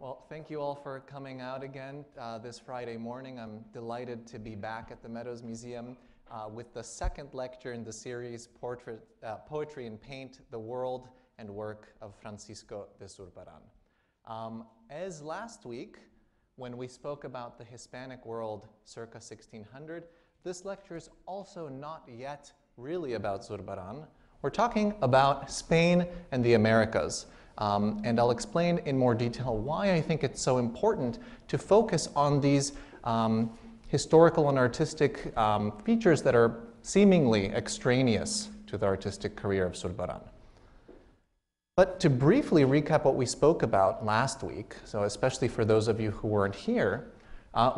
Well, thank you all for coming out again this Friday morning. I'm delighted to be back at the Meadows Museum with the second lecture in the series, Poetry and Paint, the World and Work of Francisco de Zurbaran. As last week, when we spoke about the Hispanic world circa 1600, this lecture is also not yet really about Zurbaran. We're talking about Spain and the Americas. And I'll explain in more detail why I think it's so important to focus on these historical and artistic features that are seemingly extraneous to the artistic career of Zurbaran. But to briefly recap what we spoke about last week, so especially for those of you who weren't here,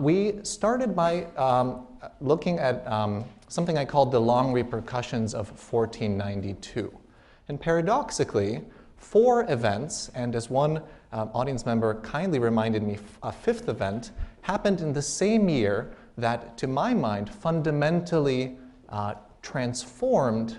we started by looking at something I called the long repercussions of 1492. And paradoxically, 4 events, and as one audience member kindly reminded me, a 5th event, happened in the same year that, to my mind, fundamentally transformed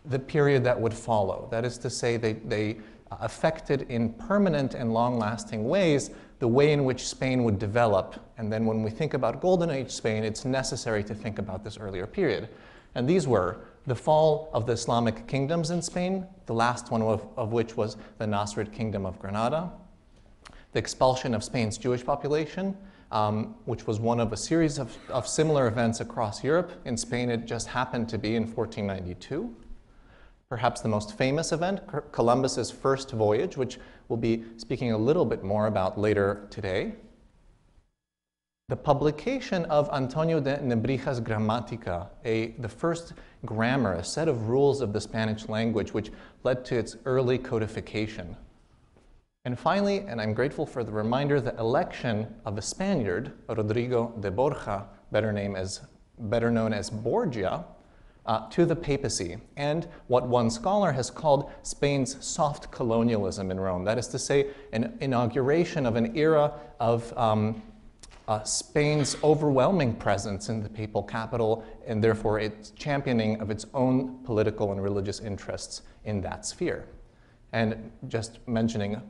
the period that would follow. That is to say, they affected in permanent and long-lasting ways the way in which Spain would develop. And then when we think about Golden Age Spain, it's necessary to think about this earlier period. And these were the fall of the Islamic kingdoms in Spain, the last one of which was the Nasrid Kingdom of Granada, the expulsion of Spain's Jewish population, which was one of a series of similar events across Europe. In Spain, it just happened to be in 1492. Perhaps the most famous event, Columbus's first voyage, which we'll be speaking a little bit more about later today. The publication of Antonio de Nebrija's Gramatica, the first grammar, a set of rules of the Spanish language, which led to its early codification. And finally, and I'm grateful for the reminder, the election of a Spaniard, Rodrigo de Borja, better known as Borgia, to the papacy, and what one scholar has called Spain's soft colonialism in Rome. That is to say, an inauguration of an era of Spain's overwhelming presence in the papal capital, and therefore its championing of its own political and religious interests in that sphere. And just mentioning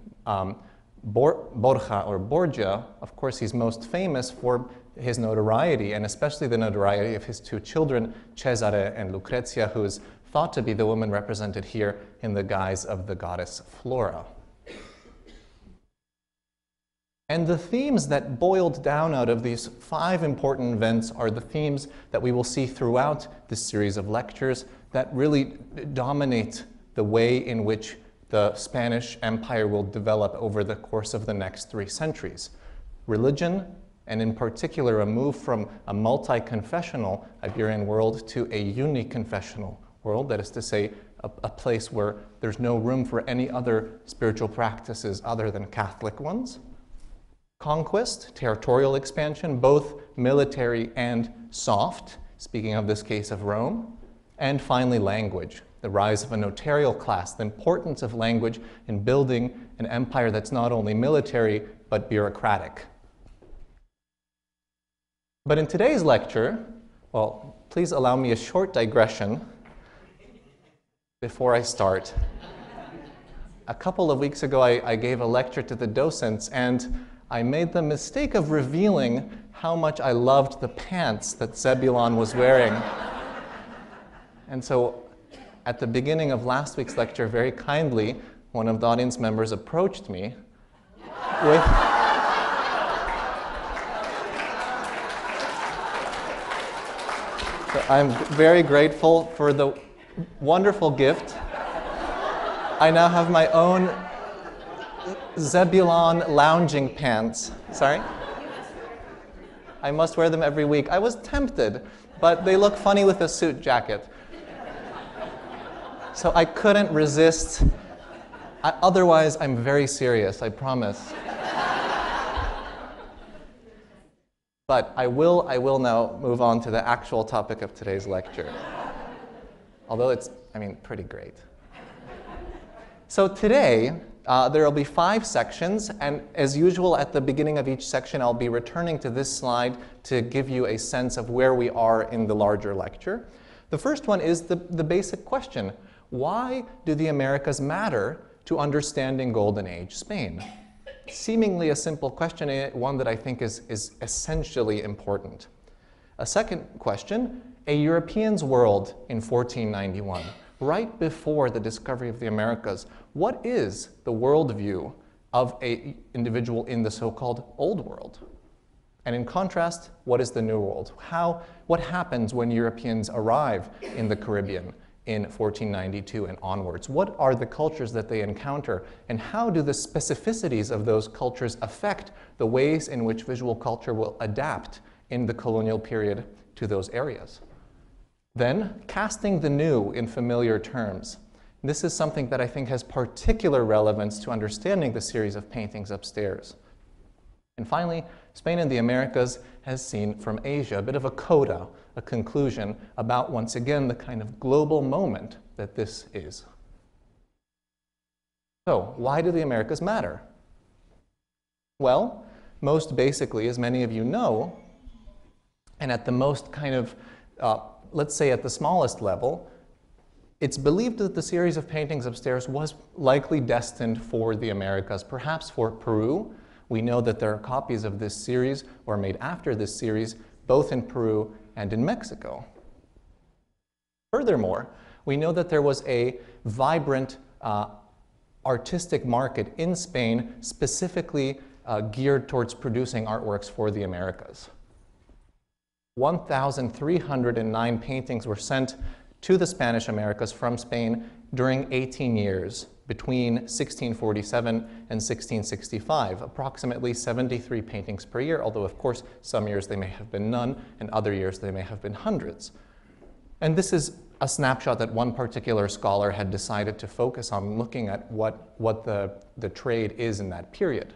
Borja or Borgia, of course he's most famous for his notoriety, and especially the notoriety of his 2 children, Cesare and Lucrezia, who is thought to be the woman represented here in the guise of the goddess Flora. And the themes that boiled down out of these 5 important events are the themes that we will see throughout this series of lectures that really dominate the way in which the Spanish Empire will develop over the course of the next 3 centuries. Religion, and in particular a move from a multi-confessional Iberian world to a uniconfessional world, that is to say, a place where there's no room for any other spiritual practices other than Catholic ones. Conquest, territorial expansion, both military and soft, speaking of this case of Rome. And finally, language, the rise of a notarial class, the importance of language in building an empire that's not only military, but bureaucratic. But in today's lecture, well, please allow me a short digression before I start. A couple of weeks ago, I gave a lecture to the docents, and I made the mistake of revealing how much I loved the pants that Zebulon was wearing. And so at the beginning of last week's lecture, very kindly, one of the audience members approached me with So I'm very grateful for the wonderful gift. I now have my own Zebulon lounging pants. Sorry? I must wear them every week. I was tempted, but they look funny with a suit jacket. So I couldn't resist. Otherwise, I'm very serious, I promise. But I will now move on to the actual topic of today's lecture. Although it's, pretty great. So today, there will be 5 sections, and as usual at the beginning of each section, I'll be returning to this slide to give you a sense of where we are in the larger lecture. The first one is the basic question: why do the Americas matter to understanding Golden Age Spain? Seemingly a simple question, one that I think is essentially important. A second question, a European's world in 1491, right before the discovery of the Americas, what is the worldview of an individual in the so-called Old World? And in contrast, what is the New World? What happens when Europeans arrive in the Caribbean in 1492 and onwards? What are the cultures that they encounter, and how do the specificities of those cultures affect the ways in which visual culture will adapt in the colonial period to those areas? Then, casting the new in familiar terms. This is something that I think has particular relevance to understanding the series of paintings upstairs. And finally, Spain and the Americas has seen from Asia a bit of a coda, a conclusion about, once again, the kind of global moment that this is. So, why do the Americas matter? Well, most basically, as many of you know, and at the most kind of, let's say at the smallest level, it's believed that the series of paintings upstairs was likely destined for the Americas, perhaps for Peru. We know that there are copies of this series, or made after this series, both in Peru and in Mexico. Furthermore, we know that there was a vibrant artistic market in Spain specifically geared towards producing artworks for the Americas. 1,309 paintings were sent to the Spanish Americas from Spain during 18 years, between 1647 and 1665, approximately 73 paintings per year, although of course some years they may have been none, and other years they may have been hundreds. And this is a snapshot that one particular scholar had decided to focus on, looking at what the trade is in that period.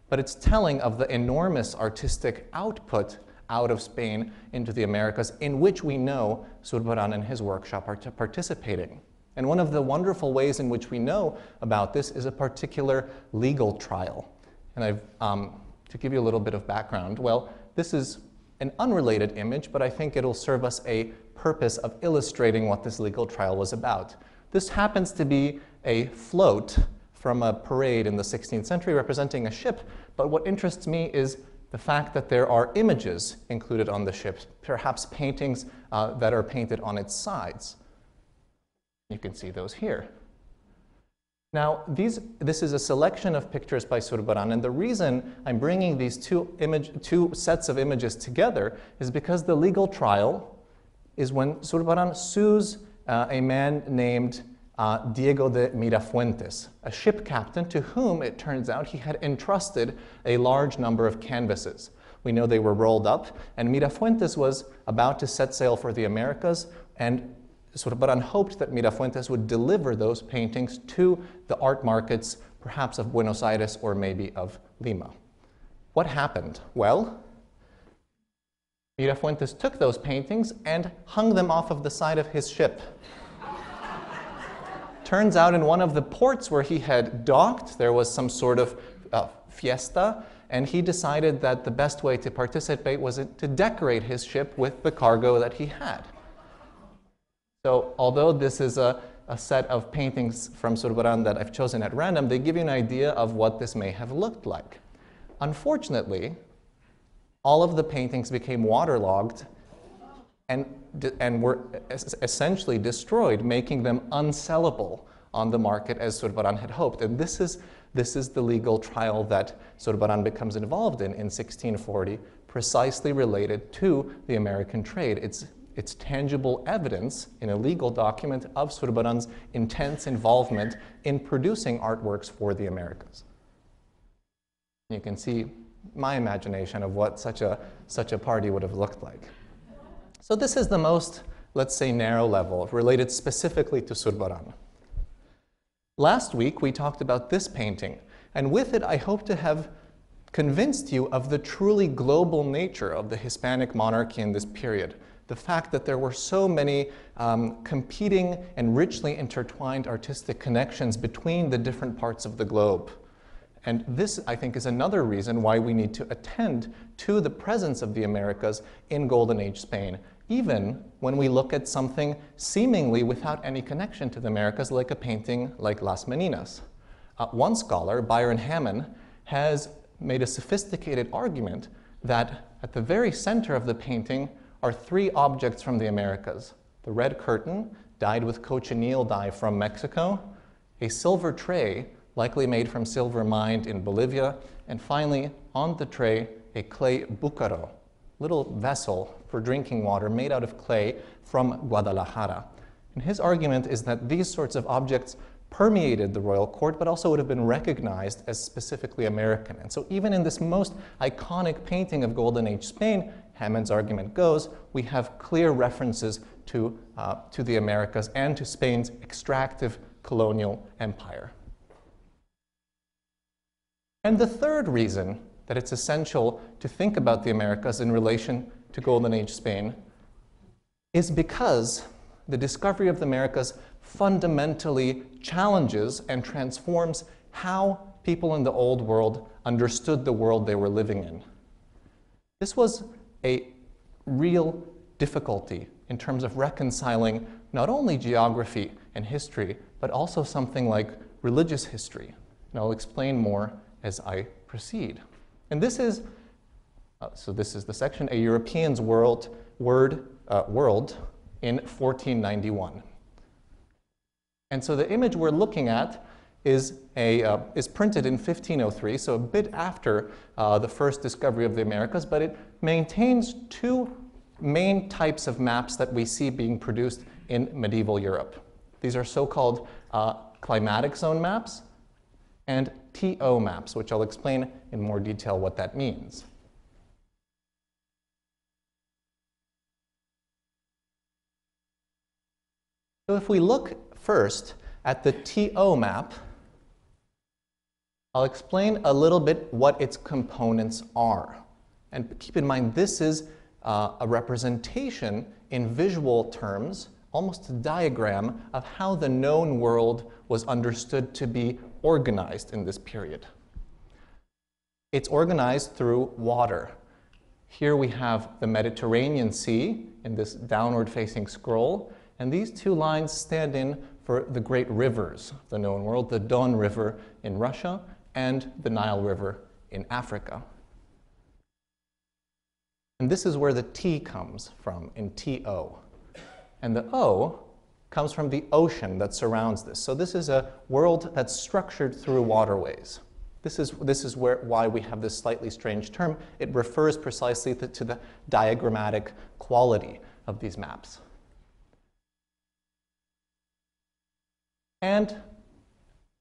But it's telling of the enormous artistic output out of Spain into the Americas, in which we know Zurbaran and his workshop are participating. And one of the wonderful ways in which we know about this is a particular legal trial. And to give you a little bit of background, well, this is an unrelated image, but I think it'll serve us a purpose of illustrating what this legal trial was about. This happens to be a float from a parade in the 16th century representing a ship, but what interests me is the fact that there are images included on the ship, perhaps paintings that are painted on its sides. You can see those here. Now, this is a selection of pictures by Zurbaran, and the reason I'm bringing these two sets of images together is because the legal trial is when Zurbaran sues a man named Diego de Mirafuentes, a ship captain to whom, it turns out, he had entrusted a large number of canvases. We know they were rolled up, and Mirafuentes was about to set sail for the Americas, and Zurbaran hoped that Mirafuentes would deliver those paintings to the art markets, perhaps of Buenos Aires or maybe of Lima. What happened? Well, Mirafuentes took those paintings and hung them off of the side of his ship. Turns out in one of the ports where he had docked, there was some sort of fiesta, and he decided that the best way to participate was to decorate his ship with the cargo that he had. So although this is a set of paintings from Zurbaran that I've chosen at random, they give you an idea of what this may have looked like. Unfortunately, all of the paintings became waterlogged and were essentially destroyed, making them unsellable on the market as Zurbaran had hoped. And this is the legal trial that Zurbaran becomes involved in 1640, precisely related to the American trade. It's tangible evidence in a legal document of Zurbaran's intense involvement in producing artworks for the Americas. You can see my imagination of what such a party would have looked like. So this is the most, let's say, narrow level, related specifically to Zurbaran. Last week, we talked about this painting, and with it, I hope to have convinced you of the truly global nature of the Hispanic monarchy in this period. The fact that there were so many competing and richly intertwined artistic connections between the different parts of the globe. And this, I think, is another reason why we need to attend to the presence of the Americas in Golden Age Spain, even when we look at something seemingly without any connection to the Americas, like a painting like Las Meninas. One scholar, Byron Hammond, has made a sophisticated argument that at the very center of the painting are three objects from the Americas: the red curtain, dyed with cochineal dye from Mexico, a silver tray, likely made from silver mined in Bolivia, and finally, on the tray, a clay bucaro, little vessel for drinking water made out of clay from Guadalajara. And his argument is that these sorts of objects permeated the royal court, but also would have been recognized as specifically American. And so even in this most iconic painting of Golden Age Spain, Hammond's argument goes, we have clear references to the Americas and to Spain's extractive colonial empire. And the third reason that it's essential to think about the Americas in relation to Golden Age Spain is because the discovery of the Americas fundamentally challenges and transforms how people in the old world understood the world they were living in. This was a real difficulty in terms of reconciling not only geography and history, but also something like religious history. And I'll explain more as I proceed. And this is the section, A European's World in 1491. And so the image we're looking at is printed in 1503, so a bit after the first discovery of the Americas, but it maintains two main types of maps that we see being produced in medieval Europe. These are so-called climatic zone maps and TO maps, which I'll explain in more detail what that means. So if we look first at the TO map, I'll explain a little bit what its components are. And keep in mind, this is a representation in visual terms, almost a diagram of how the known world was understood to be organized in this period. It's organized through water. Here we have the Mediterranean Sea in this downward-facing scroll, and these two lines stand in for the great rivers of the known world, the Don River in Russia and the Nile River in Africa. And this is where the T comes from in TO. And the O comes from the ocean that surrounds this. So this is a world that's structured through waterways. This is why we have this slightly strange term. It refers precisely to the diagrammatic quality of these maps. And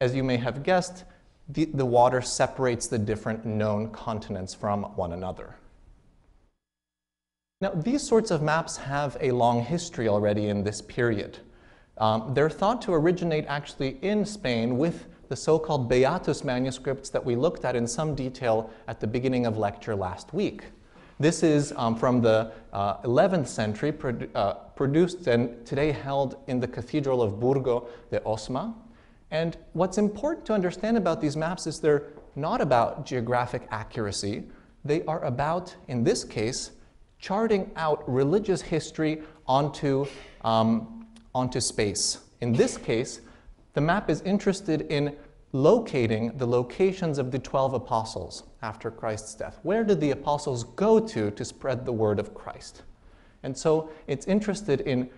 as you may have guessed, the water separates the different known continents from one another. Now, these sorts of maps have a long history already in this period. They're thought to originate actually in Spain with the so-called Beatus manuscripts that we looked at in some detail at the beginning of lecture last week. This is from the 11th century, produced and today held in the Cathedral of Burgo de Osma. And what's important to understand about these maps is they're not about geographic accuracy. They are about, in this case, charting out religious history onto space. In this case, the map is interested in locating the locations of the 12 apostles after Christ's death. Where did the apostles go to spread the word of Christ? And so it's interested in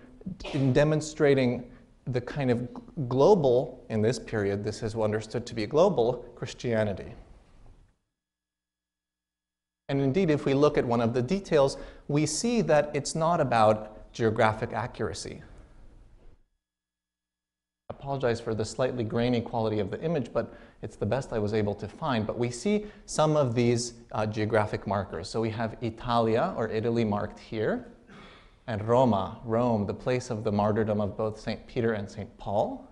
demonstrating the kind of global, in this period, this is understood to be global, Christianity. And indeed, if we look at one of the details, we see that it's not about geographic accuracy. I apologize for the slightly grainy quality of the image, but it's the best I was able to find. But we see some of these geographic markers. So we have Italia, or Italy, marked here, and Roma, Rome, the place of the martyrdom of both St. Peter and St. Paul.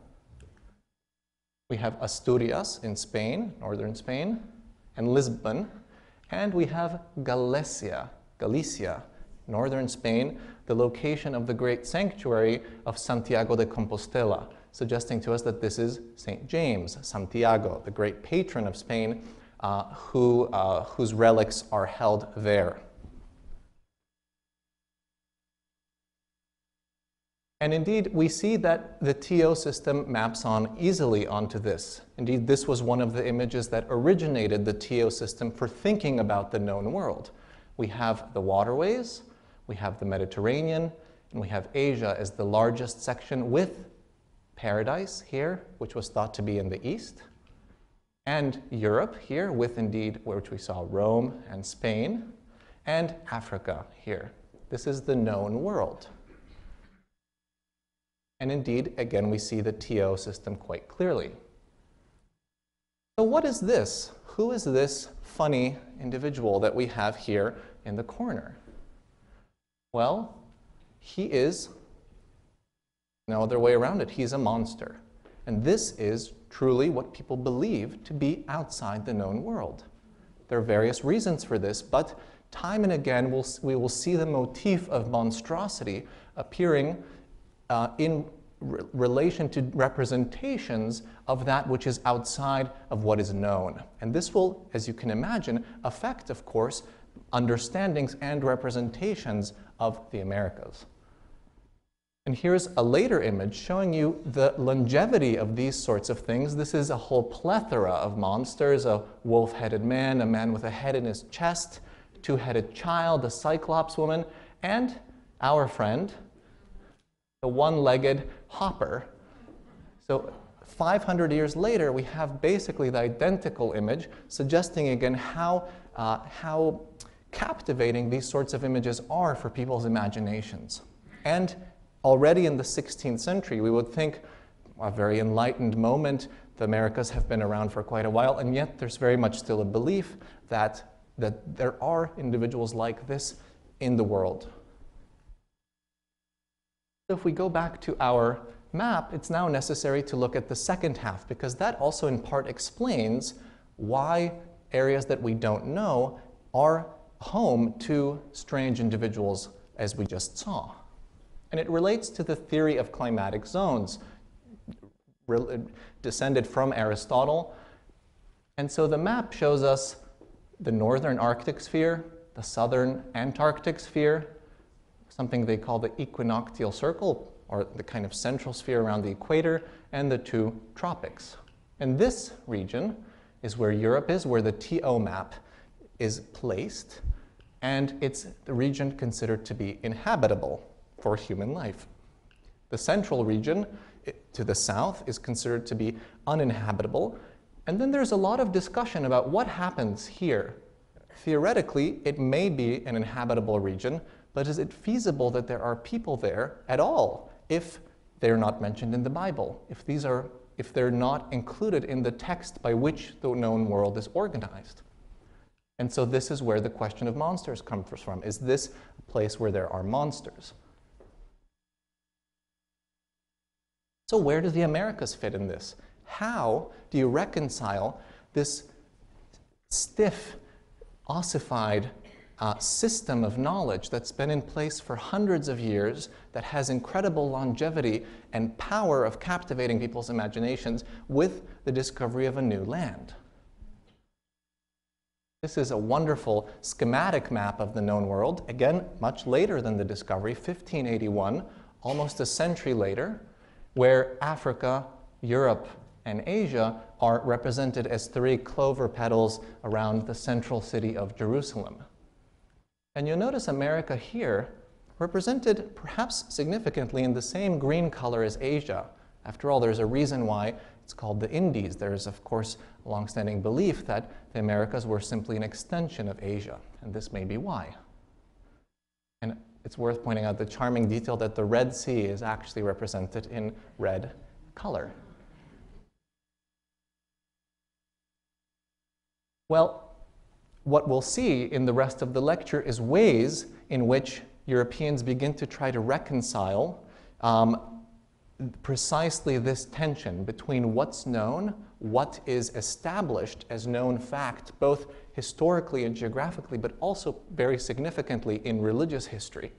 We have Asturias in Spain, northern Spain, and Lisbon. And we have Galicia, northern Spain, the location of the great sanctuary of Santiago de Compostela, suggesting to us that this is St. James, Santiago, the great patron of Spain, whose relics are held there. And indeed, we see that the TO system maps on easily onto this. Indeed, this was one of the images that originated the TO system for thinking about the known world. We have the waterways, we have the Mediterranean, and we have Asia as the largest section with Paradise here, which was thought to be in the east, and Europe here with indeed, which we saw Rome and Spain, and Africa here. This is the known world. And indeed, again, we see the TO system quite clearly. So what is this? Who is this funny individual that we have here in the corner? Well, he is no other way around it. He's a monster. And this is truly what people believe to be outside the known world. There are various reasons for this, but time and again we will see the motif of monstrosity appearing in relation to representations of that which is outside of what is known. And this will, as you can imagine, affect, of course, understandings and representations of the Americas. And here's a later image showing you the longevity of these sorts of things. This is a whole plethora of monsters: a wolf-headed man, a man with a head in his chest, a two-headed child, a cyclops woman, and our friend, the one-legged hopper. So 500 years later, we have basically the identical image, suggesting again how captivating these sorts of images are for people's imaginations. And already in the 16th century, we would think a very enlightened moment. The Americas have been around for quite a while, and yet there's very much still a belief that there are individuals like this in the world. So if we go back to our map, it's now necessary to look at the second half, because that also in part explains why areas that we don't know are home to strange individuals, as we just saw. And it relates to the theory of climatic zones, descended from Aristotle. And so the map shows us the northern Arctic sphere, the southern Antarctic sphere, something they call the equinoctial circle, or the kind of central sphere around the equator, and the two tropics. And this region is where Europe is, where the TO map is placed, and it's the region considered to be inhabitable for human life. The central region to the south is considered to be uninhabitable, and then there's a lot of discussion about what happens here. Theoretically, it may be an inhabitable region, but is it feasible that there are people there at all if they're not mentioned in the Bible, if they're not included in the text by which the known world is organized? And so this is where the question of monsters comes from. Is this a place where there are monsters? So where do the Americas fit in this? How do you reconcile this stiff, ossified system of knowledge that's been in place for hundreds of years, that has incredible longevity and power of captivating people's imaginations, with the discovery of a new land? This is a wonderful schematic map of the known world, again, much later than the discovery, 1581, almost a century later, where Africa, Europe, and Asia are represented as three clover petals around the central city of Jerusalem. And you'll notice America here represented perhaps significantly in the same green color as Asia. After all, there's a reason why it's called the Indies. There's, of course, a long-standing belief that the Americas were simply an extension of Asia, and this may be why. And it's worth pointing out the charming detail that the Red Sea is actually represented in red color. Well, what we'll see in the rest of the lecture is ways in which Europeans begin to try to reconcile precisely this tension between what's known, what is established as known fact, both historically and geographically, but also very significantly in religious history.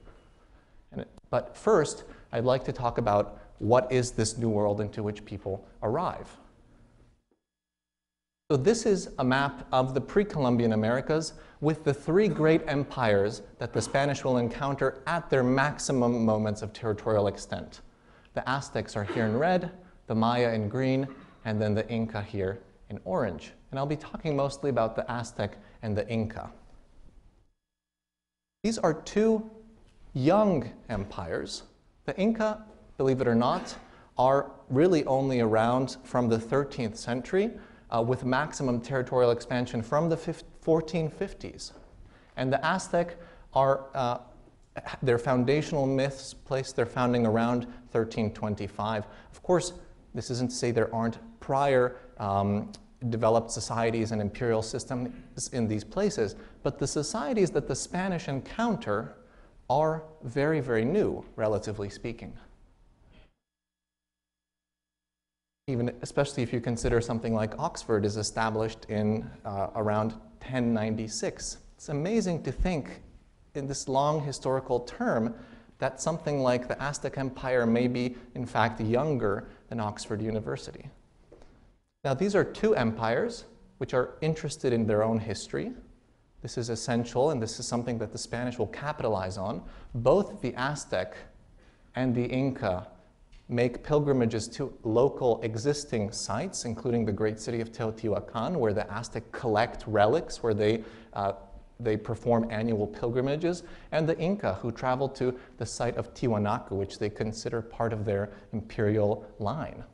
But first, I'd like to talk about what is this new world into which people arrive. So this is a map of the pre-Columbian Americas with the three great empires that the Spanish will encounter at their maximum moments of territorial extent. The Aztecs are here in red, the Maya in green, and then the Inca here in orange. And I'll be talking mostly about the Aztec and the Inca. These are two young empires. The Inca, believe it or not, are really only around from the 13th century with maximum territorial expansion from the 1450s. And the Aztec are, their foundational myths place their founding around 1325. Of course, this isn't to say there aren't prior developed societies and imperial systems in these places, but the societies that the Spanish encounter are very, very new, relatively speaking. Even especially if you consider something like Oxford is established in around 1096. It's amazing to think in this long historical term that something like the Aztec Empire may be, in fact, younger than Oxford University. Now, these are two empires which are interested in their own history. This is essential, and this is something that the Spanish will capitalize on. Both the Aztec and the Inca make pilgrimages to local existing sites, including the great city of Teotihuacan, where the Aztec collect relics, where they perform annual pilgrimages, and the Inca, who travel to the site of Tiwanaku, which they consider part of their imperial line.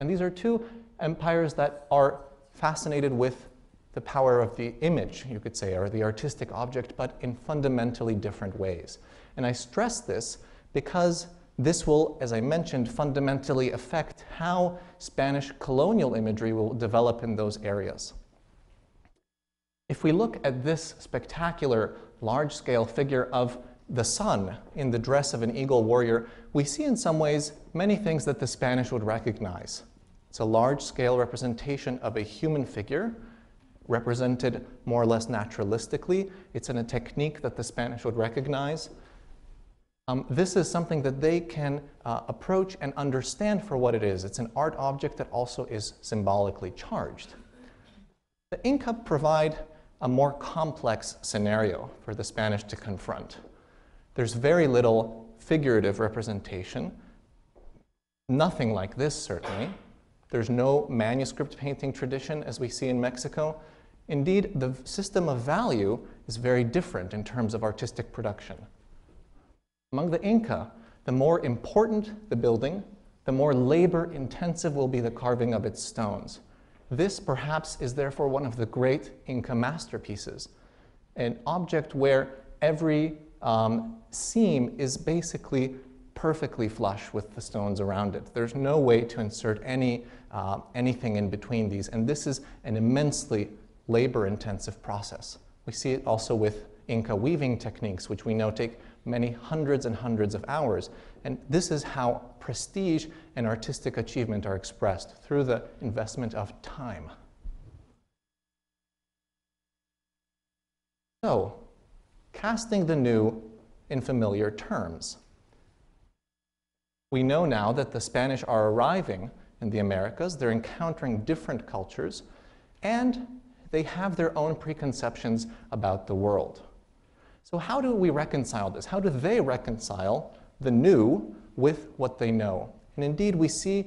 And these are two empires that are fascinated with the power of the image, you could say, or the artistic object, but in fundamentally different ways. And I stress this because this will, as I mentioned, fundamentally affect how Spanish colonial imagery will develop in those areas. If we look at this spectacular, large-scale figure of the sun in the dress of an eagle warrior, we see in some ways many things that the Spanish would recognize. It's a large-scale representation of a human figure, represented more or less naturalistically. It's in a technique that the Spanish would recognize. This is something that they can approach and understand for what it is. It's an art object that also is symbolically charged. The Inca provide a more complex scenario for the Spanish to confront. There's very little figurative representation, nothing like this certainly. There's no manuscript painting tradition as we see in Mexico. Indeed, the system of value is very different in terms of artistic production. Among the Inca, the more important the building, the more labor-intensive will be the carving of its stones. This perhaps is therefore one of the great Inca masterpieces, an object where every seam is basically perfectly flush with the stones around it. There's no way to insert anything in between these, and this is an immensely labor-intensive process. We see it also with Inca weaving techniques, which we know take many hundreds and hundreds of hours. And this is how prestige and artistic achievement are expressed, through the investment of time. So, casting the new in familiar terms. We know now that the Spanish are arriving in the Americas, they're encountering different cultures, and they have their own preconceptions about the world. So how do we reconcile this? How do they reconcile the new with what they know? And indeed, we see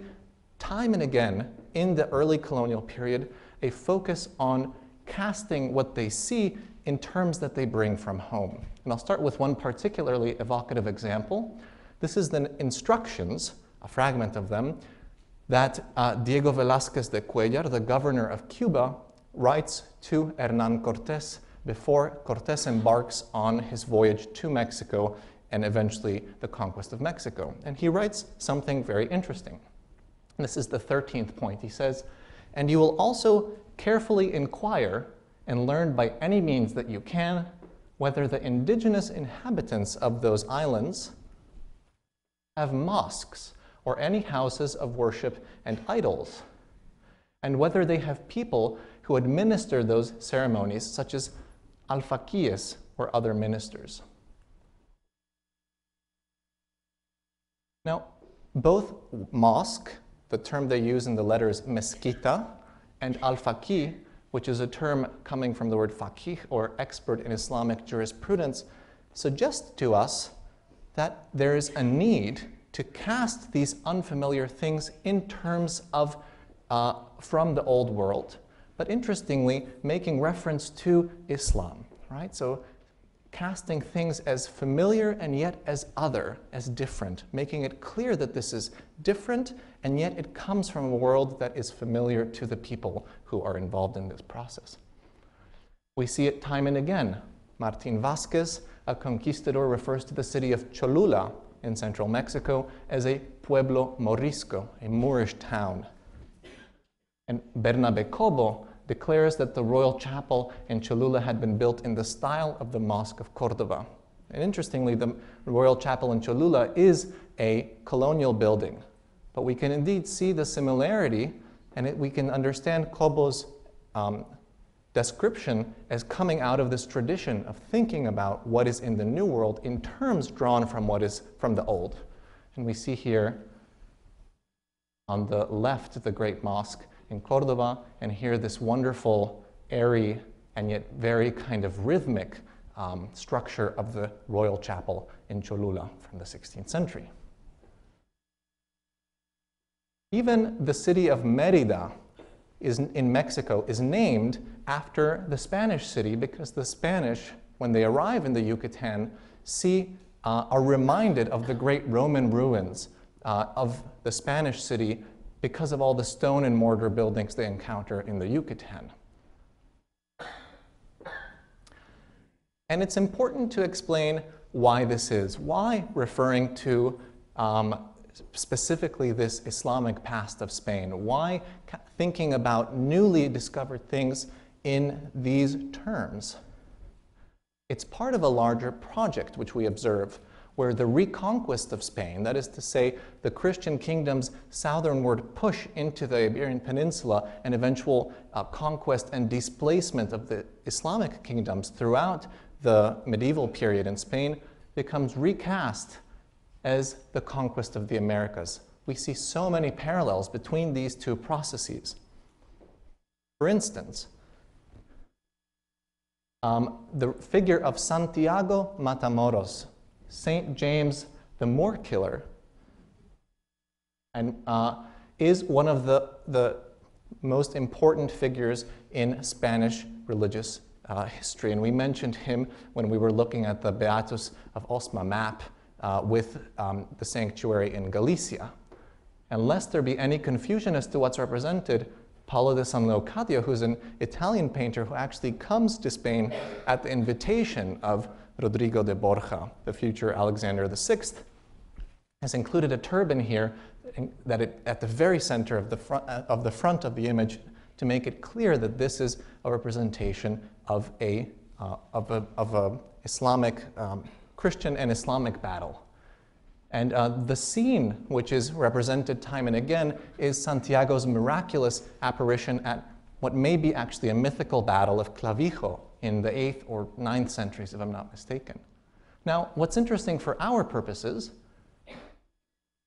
time and again in the early colonial period a focus on casting what they see in terms that they bring from home. And I'll start with one particularly evocative example. This is the instructions, a fragment of them, that Diego Velázquez de Cuellar, the governor of Cuba, writes to Hernán Cortés before Cortés embarks on his voyage to Mexico and eventually the conquest of Mexico. And he writes something very interesting. This is the 13th point. He says, "And you will also carefully inquire and learn by any means that you can whether the indigenous inhabitants of those islands have mosques or any houses of worship and idols, and whether they have people who administer those ceremonies, such as alfaquíes or other ministers." Now, both mosque, the term they use in the letters mezquita, and alfaqui, which is a term coming from the word faqih, or expert in Islamic jurisprudence, suggest to us that there is a need to cast these unfamiliar things in terms of from the old world, but interestingly, making reference to Islam, right? So casting things as familiar and yet as other, as different, making it clear that this is different and yet it comes from a world that is familiar to the people who are involved in this process. We see it time and again. Martin Vázquez, a conquistador, refers to the city of Cholula in central Mexico as a pueblo morisco, a Moorish town. And Bernabé Cobo declares that the royal chapel in Cholula had been built in the style of the Mosque of Córdoba. And interestingly, the royal chapel in Cholula is a colonial building. But we can indeed see the similarity, and we can understand Cobo's description as coming out of this tradition of thinking about what is in the New World in terms drawn from what is from the Old. And we see here on the left the Great Mosque in Córdoba, and here this wonderful, airy, and yet very kind of rhythmic structure of the royal chapel in Cholula from the 16th century. Even the city of Mérida in Mexico is named after the Spanish city because the Spanish, when they arrive in the Yucatan, are reminded of the great Roman ruins of the Spanish city because of all the stone and mortar buildings they encounter in the Yucatan. And it's important to explain why this is. Why referring to specifically this Islamic past of Spain? Why thinking about newly discovered things in these terms? It's part of a larger project which we observe, where the reconquest of Spain, that is to say, the Christian kingdom's southernward push into the Iberian Peninsula and eventual conquest and displacement of the Islamic kingdoms throughout the medieval period in Spain, becomes recast as the conquest of the Americas. We see so many parallels between these two processes. For instance, the figure of Santiago Matamoros, St. James the Moor Killer, and is one of the most important figures in Spanish religious history. And we mentioned him when we were looking at the Beatus of Osma map with the sanctuary in Galicia. And lest there be any confusion as to what's represented, Paulo de San Leocadio, who's an Italian painter who actually comes to Spain at the invitation of Rodrigo de Borja, the future Alexander VI, has included a turban here at the very center of the front of the image to make it clear that this is a representation of a Islamic Christian and Islamic battle. And the scene, which is represented time and again, is Santiago's miraculous apparition at what may be actually a mythical battle of Clavijo in the 8th or 9th centuries, if I'm not mistaken. Now, what's interesting for our purposes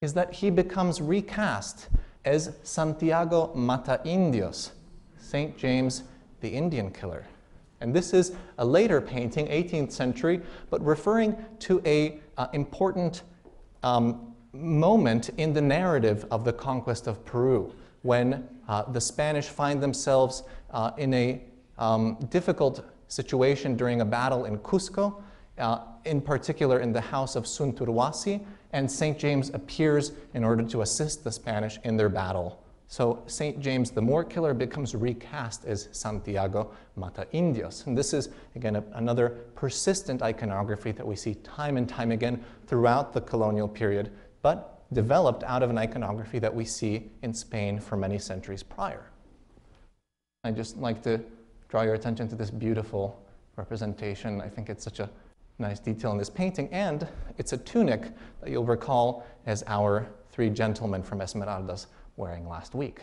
is that he becomes recast as Santiago Mata Indios, St. James the Indian Killer. And this is a later painting, 18th century, but referring to an important moment in the narrative of the conquest of Peru, when the Spanish find themselves in a difficult situation during a battle in Cusco, in particular in the house of Sunturwasi, and St. James appears in order to assist the Spanish in their battle. So St. James the Moor Killer becomes recast as Santiago Mata Indios. And this is, again, another persistent iconography that we see time and time again throughout the colonial period, but developed out of an iconography that we see in Spain for many centuries prior. I'd just like to draw your attention to this beautiful representation. I think it's such a nice detail in this painting, and it's a tunic that you'll recall as our three gentlemen from Esmeralda's wearing last week.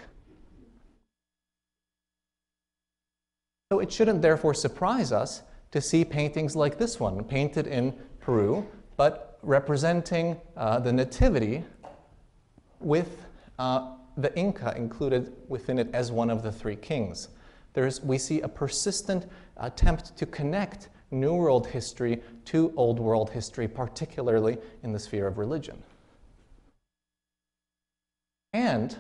So it shouldn't therefore surprise us to see paintings like this one, painted in Peru, but representing the Nativity with the Inca included within it as one of the three kings. We see a persistent attempt to connect New World history to Old World history, particularly in the sphere of religion. And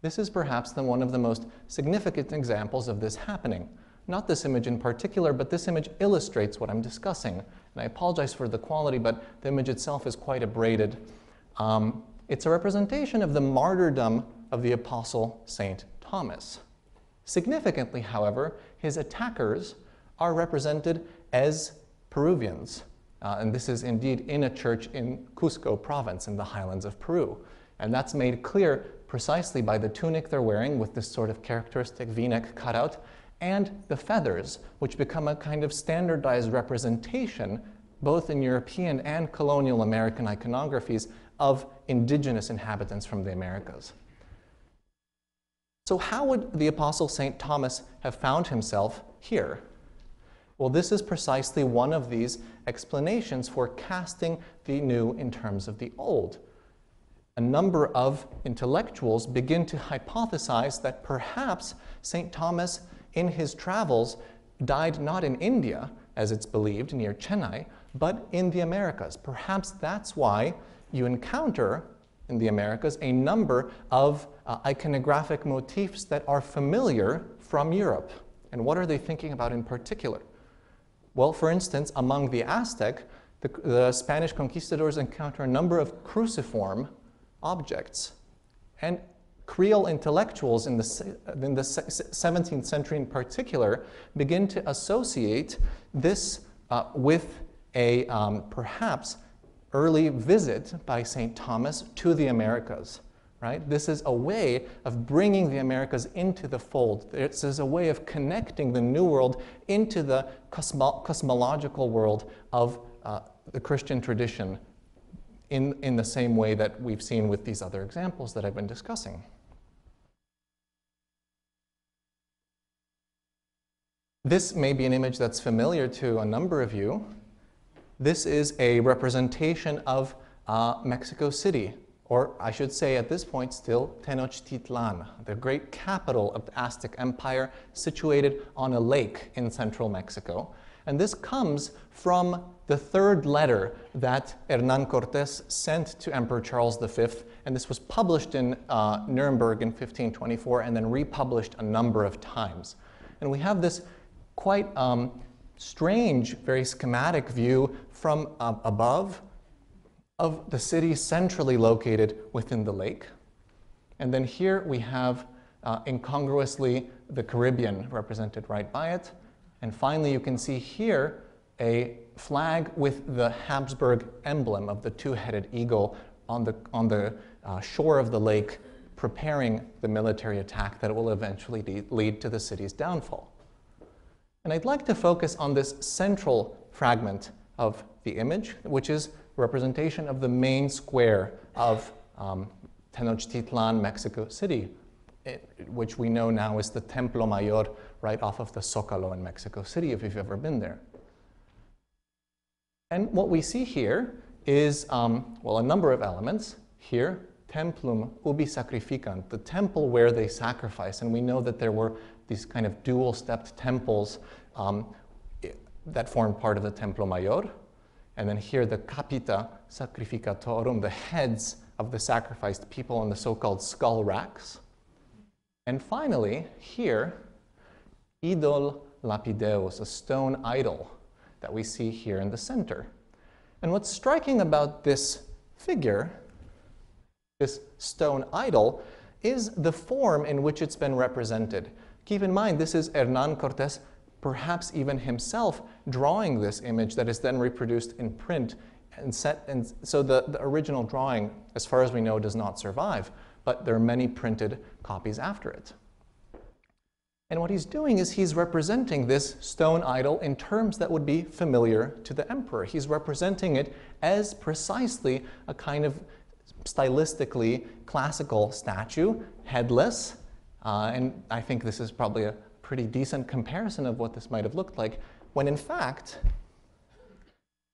this is perhaps one of the most significant examples of this happening. Not this image in particular, but this image illustrates what I'm discussing. And I apologize for the quality, but the image itself is quite abraded. It's a representation of the martyrdom of the Apostle St. Thomas. Significantly, however, his attackers are represented as Peruvians. And this is indeed in a church in Cusco province in the highlands of Peru. And that's made clear precisely by the tunic they're wearing with this sort of characteristic V-neck cutout, and the feathers, which become a kind of standardized representation, both in European and colonial American iconographies, of indigenous inhabitants from the Americas. So how would the Apostle St. Thomas have found himself here? Well, this is precisely one of these explanations for casting the new in terms of the old. A number of intellectuals begin to hypothesize that perhaps St. Thomas, in his travels, died not in India, as it's believed, near Chennai, but in the Americas. Perhaps that's why you encounter in the Americas a number of iconographic motifs that are familiar from Europe. And what are they thinking about in particular? Well, for instance, among the Aztec, the Spanish conquistadors encounter a number of cruciform objects. And Creole intellectuals in the 17th century in particular begin to associate this with a perhaps early visit by St. Thomas to the Americas. Right? This is a way of bringing the Americas into the fold. This is a way of connecting the New World into the cosmological world of the Christian tradition in the same way that we've seen with these other examples that I've been discussing. This may be an image that's familiar to a number of you. This is a representation of Mexico City, or I should say at this point still Tenochtitlan, the great capital of the Aztec Empire, situated on a lake in central Mexico. And this comes from the third letter that Hernán Cortés sent to Emperor Charles V, and this was published in Nuremberg in 1524 and then republished a number of times. And we have this quite strange, very schematic view from above of the city centrally located within the lake. And then here we have incongruously the Caribbean represented right by it. And finally, you can see here a flag with the Habsburg emblem of the two-headed eagle on the shore of the lake, preparing the military attack that will eventually lead to the city's downfall. And I'd like to focus on this central fragment of the image, which is representation of the main square of Tenochtitlan, Mexico City, which we know now is the Templo Mayor right off of the Zócalo in Mexico City, if you've ever been there. And what we see here is, well, a number of elements. Here, Templum ubi sacrificant, the temple where they sacrifice. And we know that there were these kind of dual-stepped temples that formed part of the Templo Mayor. And then here, the capita sacrificatorum, the heads of the sacrificed people on the so-called skull racks. And finally, here, idol lapideus, a stone idol that we see here in the center. And what's striking about this figure, this stone idol, is the form in which it's been represented. Keep in mind, this is Hernán Cortés, perhaps even himself, drawing this image that is then reproduced in print. And so the original drawing, as far as we know, does not survive, but there are many printed copies after it. And what he's doing is he's representing this stone idol in terms that would be familiar to the emperor. He's representing it as precisely a kind of stylistically classical statue, headless, and I think this is probably a pretty decent comparison of what this might have looked like, when in fact,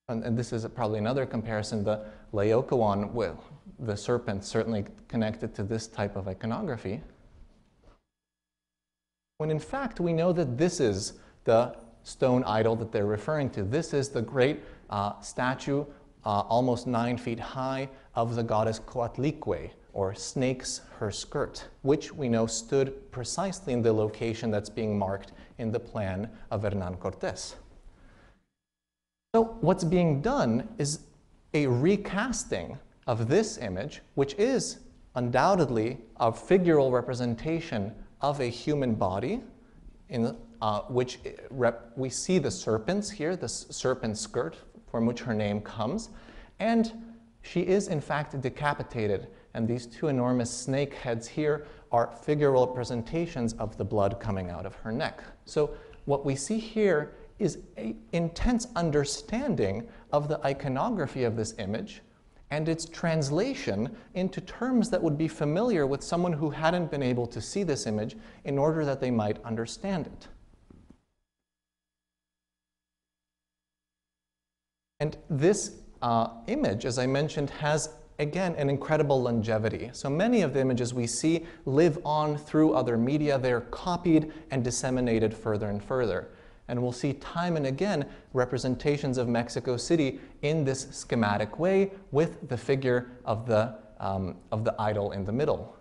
and this is probably another comparison, the Laocoon, well, the serpent certainly connected to this type of iconography, when in fact we know that this is the stone idol that they're referring to. This is the great statue, almost 9 feet high, of the goddess Coatlicue, or snakes her skirt, which we know stood precisely in the location that's being marked in the plan of Hernán Cortés. So what's being done is a recasting of this image, which is undoubtedly a figural representation of a human body, in which we see the serpents here, the serpent skirt from which her name comes, and she is in fact decapitated, and these two enormous snake heads here are figural representations of the blood coming out of her neck. So what we see here is an intense understanding of the iconography of this image and its translation into terms that would be familiar with someone who hadn't been able to see this image in order that they might understand it. And this image, as I mentioned, has, again, an incredible longevity. So many of the images we see live on through other media. They're copied and disseminated further and further. And we'll see time and again representations of Mexico City in this schematic way with the figure of the idol in the middle.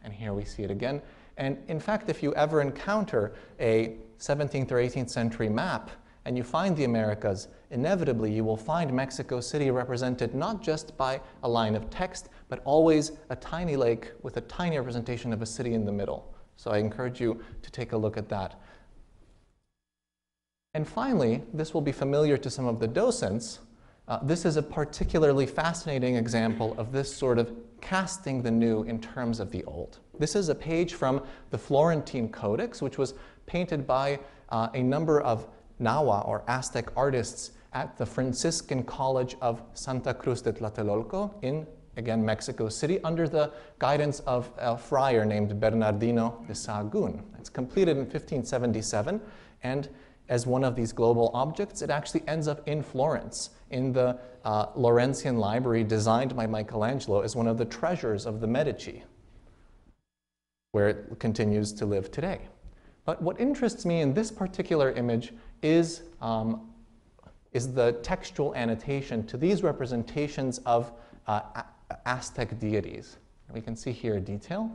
And here we see it again. And in fact, if you ever encounter a 17th or 18th century map and you find the Americas, inevitably you will find Mexico City represented not just by a line of text, but always a tiny lake with a tiny representation of a city in the middle. So I encourage you to take a look at that. And finally, this will be familiar to some of the docents. This is a particularly fascinating example of this sort of casting the new in terms of the old. This is a page from the Florentine Codex, which was painted by a number of Nahua or Aztec artists at the Franciscan College of Santa Cruz de Tlatelolco in, again, Mexico City, under the guidance of a friar named Bernardino de Sahagún. It's completed in 1577, and as one of these global objects, it actually ends up in Florence, in the Laurentian library designed by Michelangelo as one of the treasures of the Medici, where it continues to live today. But what interests me in this particular image is the textual annotation to these representations of Aztec deities. We can see here a detail.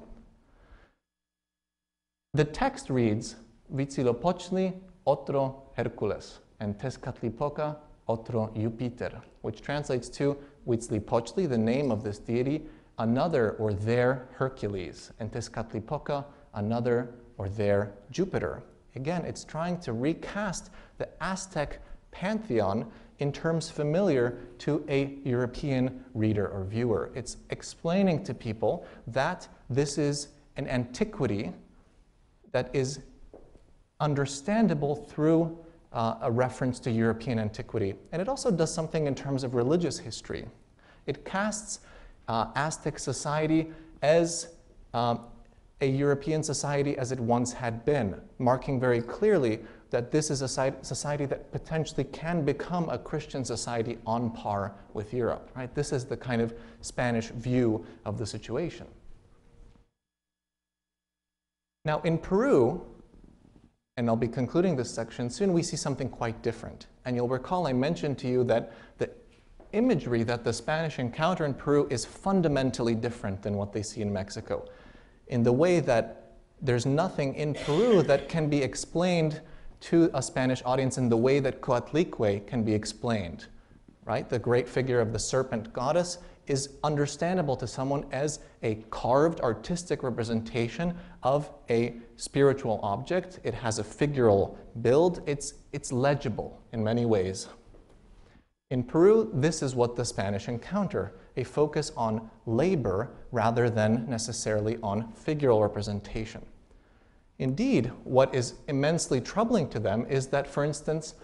The text reads, Huitzilopochtli otro Hercules, and Tezcatlipoca otro Jupiter, which translates to Huitzilopochtli, the name of this deity, another or their Hercules, and Tezcatlipoca, another or their Jupiter. Again, it's trying to recast the Aztec pantheon in terms familiar to a European reader or viewer. It's explaining to people that this is an antiquity that is understandable through a reference to European antiquity. And it also does something in terms of religious history. It casts Aztec society as a European society as it once had been, marking very clearly that this is a society that potentially can become a Christian society on par with Europe. Right? This is the kind of Spanish view of the situation. Now in Peru, and I'll be concluding this section soon, we see something quite different. And you'll recall I mentioned to you that the imagery that the Spanish encounter in Peru is fundamentally different than what they see in Mexico, in the way that there's nothing in Peru that can be explained to a Spanish audience in the way that Coatlicue can be explained. Right? The great figure of the serpent goddess is understandable to someone as a carved artistic representation of a spiritual object. It has a figural build. It's legible in many ways. In Peru, this is what the Spanish encounter, a focus on labor rather than necessarily on figural representation. Indeed, what is immensely troubling to them is that, for instance,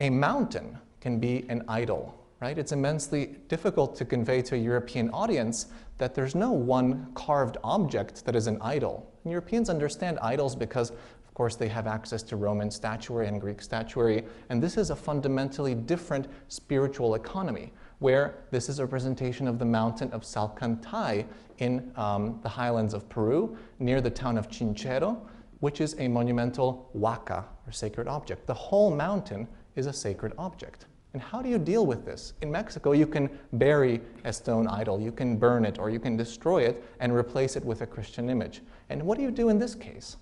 a mountain can be an idol. Right? It's immensely difficult to convey to a European audience that there's no one carved object that is an idol. And Europeans understand idols because, of course, they have access to Roman statuary and Greek statuary, and this is a fundamentally different spiritual economy, where this is a representation of the mountain of Salcantay in the highlands of Peru, near the town of Chinchero, which is a monumental huaca, or sacred object. The whole mountain is a sacred object. And how do you deal with this? In Mexico, you can bury a stone idol, you can burn it, or you can destroy it and replace it with a Christian image. And what do you do in this case?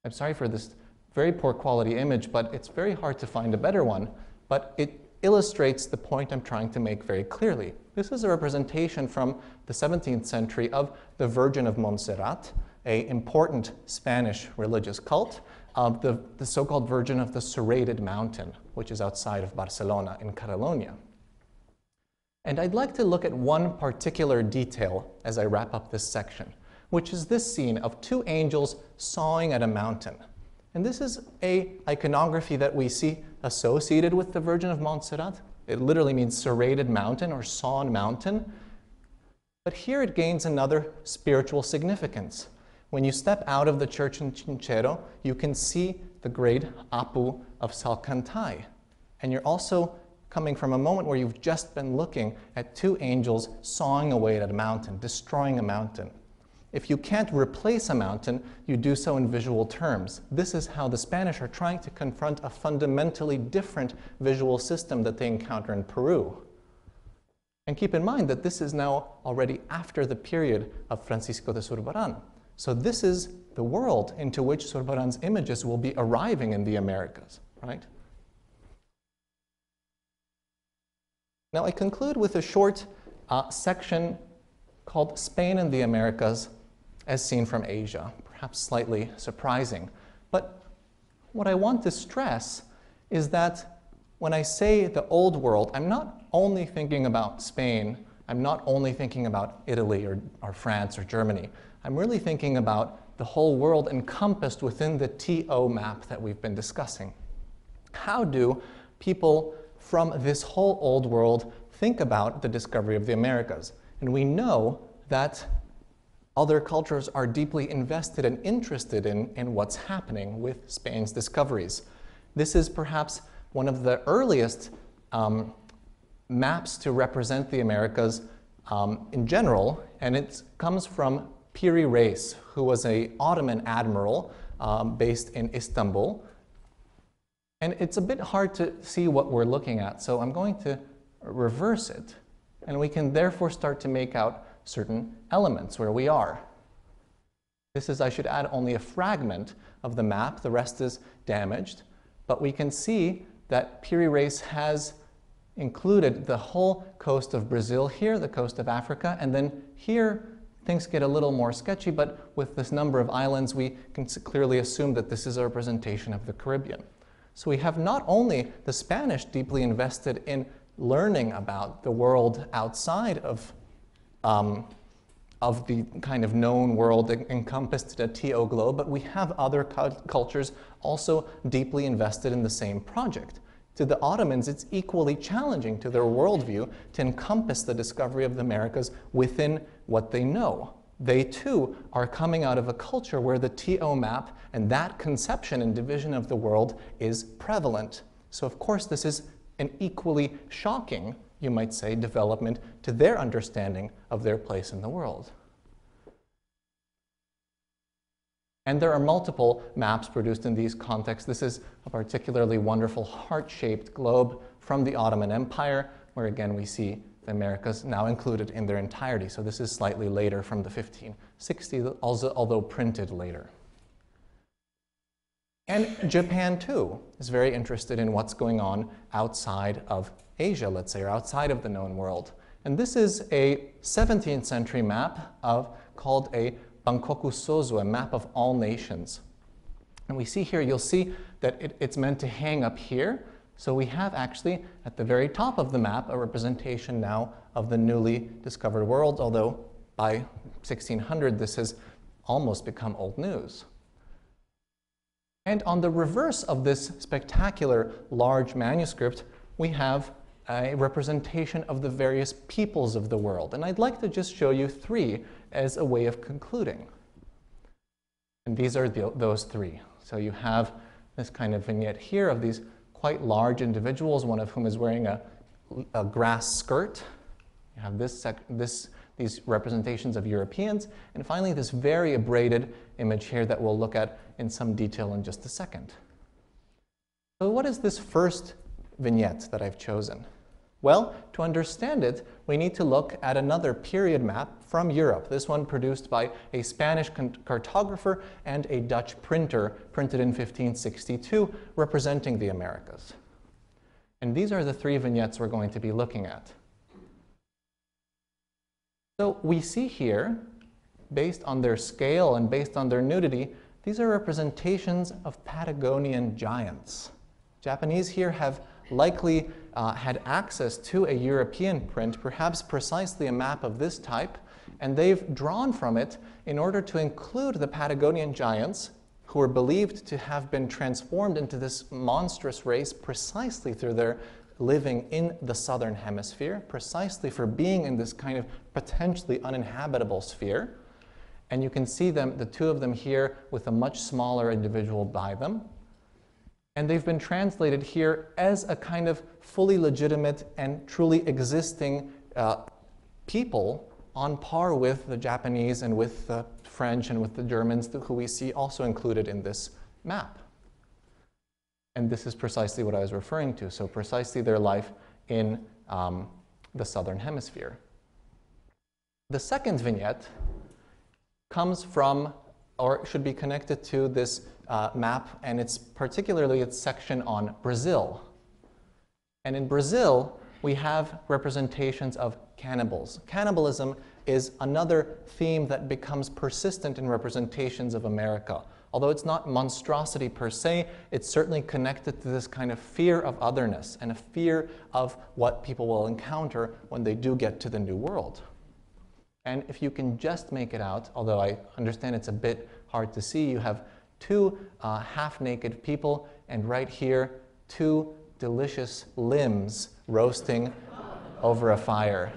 I'm sorry for this very poor quality image, but it's very hard to find a better one. But it illustrates the point I'm trying to make very clearly. This is a representation from the 17th century of the Virgin of Montserrat, an important Spanish religious cult of the so-called Virgin of the Serrated Mountain, which is outside of Barcelona in Catalonia. And I'd like to look at one particular detail as I wrap up this section, which is this scene of two angels sawing at a mountain. And this is an iconography that we see associated with the Virgin of Montserrat. It literally means serrated mountain or sawn mountain. But here it gains another spiritual significance. When you step out of the church in Chinchero, you can see the great Apu of Salcantay. And you're also coming from a moment where you've just been looking at two angels sawing away at a mountain, destroying a mountain. If you can't replace a mountain, you do so in visual terms. This is how the Spanish are trying to confront a fundamentally different visual system that they encounter in Peru. And keep in mind that this is now already after the period of Francisco de Zurbaran. So this is the world into which Zurbaran's images will be arriving in the Americas, right? Now I conclude with a short section called Spain and the Americas as seen from Asia, perhaps slightly surprising. But what I want to stress is that when I say the old world, I'm not only thinking about Spain, I'm not only thinking about Italy or France or Germany. I'm really thinking about the whole world encompassed within the TO map that we've been discussing. How do people from this whole old world think about the discovery of the Americas? And we know that other cultures are deeply invested and interested in what's happening with Spain's discoveries. This is perhaps one of the earliest maps to represent the Americas in general, and it comes from Piri Reis, who was an Ottoman admiral based in Istanbul. And it's a bit hard to see what we're looking at, so I'm going to reverse it. And we can therefore start to make out certain elements where we are. This is, I should add, only a fragment of the map. The rest is damaged. But we can see that Piri Reis has included the whole coast of Brazil here, the coast of Africa, and then here things get a little more sketchy, but with this number of islands, we can clearly assume that this is a representation of the Caribbean. So we have not only the Spanish deeply invested in learning about the world outside of the kind of known world encompassed in a TO globe, but we have other cultures also deeply invested in the same project. To the Ottomans, it's equally challenging to their worldview to encompass the discovery of the Americas within what they know. They too are coming out of a culture where the TO map and that conception and division of the world is prevalent. So of course this is an equally shocking, you might say, development to their understanding of their place in the world. And there are multiple maps produced in these contexts. This is a particularly wonderful heart-shaped globe from the Ottoman Empire, where again we see the Americas now included in their entirety. So this is slightly later from the 1560s, although printed later. And Japan too is very interested in what's going on outside of Asia, let's say, or outside of the known world. And this is a 17th century map called a Bankoku Sozu, a map of all nations. And we see here, you'll see that it's meant to hang up here. So we have actually, at the very top of the map, a representation now of the newly discovered world, although by 1600 this has almost become old news. And on the reverse of this spectacular large manuscript, we have a representation of the various peoples of the world. And I'd like to just show you three as a way of concluding. And these are those three. So you have this kind of vignette here of these quite large individuals, one of whom is wearing a grass skirt. You have these representations of Europeans. And finally, this very abraded image here that we'll look at in some detail in just a second. So what is this first vignette that I've chosen? Well, to understand it, we need to look at another period map from Europe. This one produced by a Spanish cartographer and a Dutch printer, printed in 1562, representing the Americas. And these are the three vignettes we're going to be looking at. So we see here, based on their scale and based on their nudity, these are representations of Patagonian giants. Japanese here have likely had access to a European print, perhaps precisely a map of this type, and they've drawn from it in order to include the Patagonian giants, who were believed to have been transformed into this monstrous race precisely through their living in the southern hemisphere, precisely for being in this kind of potentially uninhabitable sphere. And you can see them, the two of them here, with a much smaller individual by them. And they've been translated here as a kind of fully legitimate and truly existing people on par with the Japanese and with the French and with the Germans, who we see also included in this map. And this is precisely what I was referring to, so precisely their life in the southern hemisphere. The second vignette comes from, or should be connected to, this map, and it's particularly its section on Brazil. And in Brazil, we have representations of cannibals. Cannibalism is another theme that becomes persistent in representations of America. Although it's not monstrosity per se, it's certainly connected to this kind of fear of otherness and a fear of what people will encounter when they do get to the New World. And if you can just make it out, although I understand it's a bit hard to see, you have two half-naked people, and right here, two delicious limbs roasting over a fire.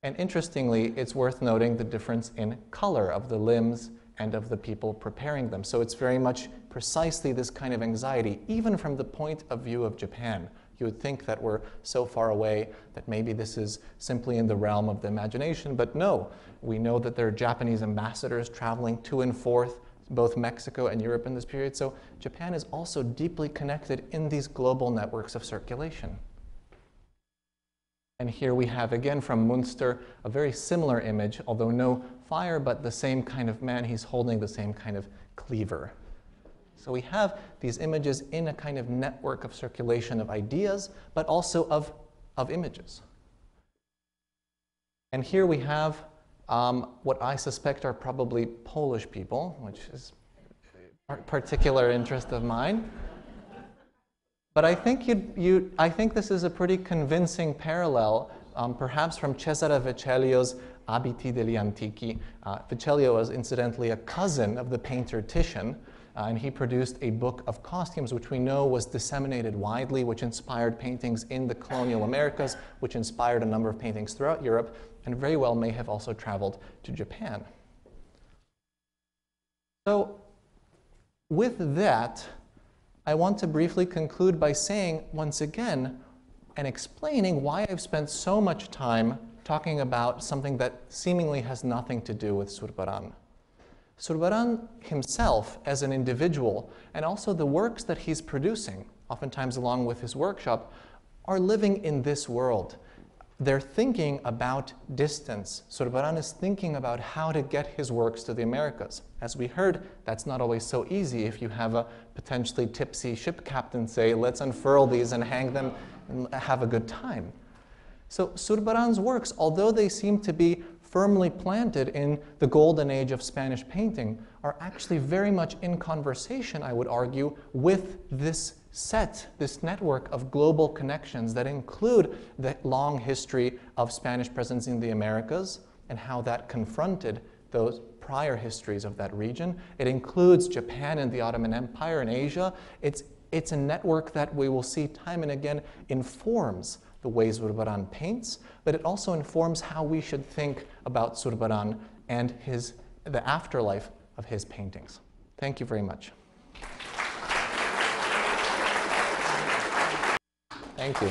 And interestingly, it's worth noting the difference in color of the limbs and of the people preparing them. So it's very much precisely this kind of anxiety, even from the point of view of Japan. You would think that we're so far away that maybe this is simply in the realm of the imagination, but no. We know that there are Japanese ambassadors traveling to and forth, both Mexico and Europe in this period, so Japan is also deeply connected in these global networks of circulation. And here we have, again from Münster, a very similar image, although no fire, but the same kind of man. He's holding the same kind of cleaver. So we have these images in a kind of network of circulation of ideas, but also of images. And here we have what I suspect are probably Polish people, which is a particular interest of mine. But I think I think this is a pretty convincing parallel, perhaps from Cesare Vecellio's Abiti degli Antichi. Vecellio was incidentally a cousin of the painter Titian, and he produced a book of costumes, which we know was disseminated widely, which inspired paintings in the colonial Americas, which inspired a number of paintings throughout Europe, and very well may have also traveled to Japan. So with that, I want to briefly conclude by saying, once again, and explaining why I've spent so much time talking about something that seemingly has nothing to do with Zurbaran. Zurbaran himself as an individual, and also the works that he's producing, oftentimes along with his workshop, are living in this world. They're thinking about distance. Zurbaran is thinking about how to get his works to the Americas. As we heard, that's not always so easy if you have a potentially tipsy ship captain say, let's unfurl these and hang them and have a good time. So Zurbaran's works, although they seem to be firmly planted in the golden age of Spanish painting, are actually very much in conversation, I would argue, with this this network of global connections that include the long history of Spanish presence in the Americas and how that confronted those prior histories of that region. It includes Japan and the Ottoman Empire in Asia. It's a network that we will see time and again informs the ways Zurbaran paints, but it also informs how we should think about Zurbaran and the afterlife of his paintings. Thank you very much. Thank you.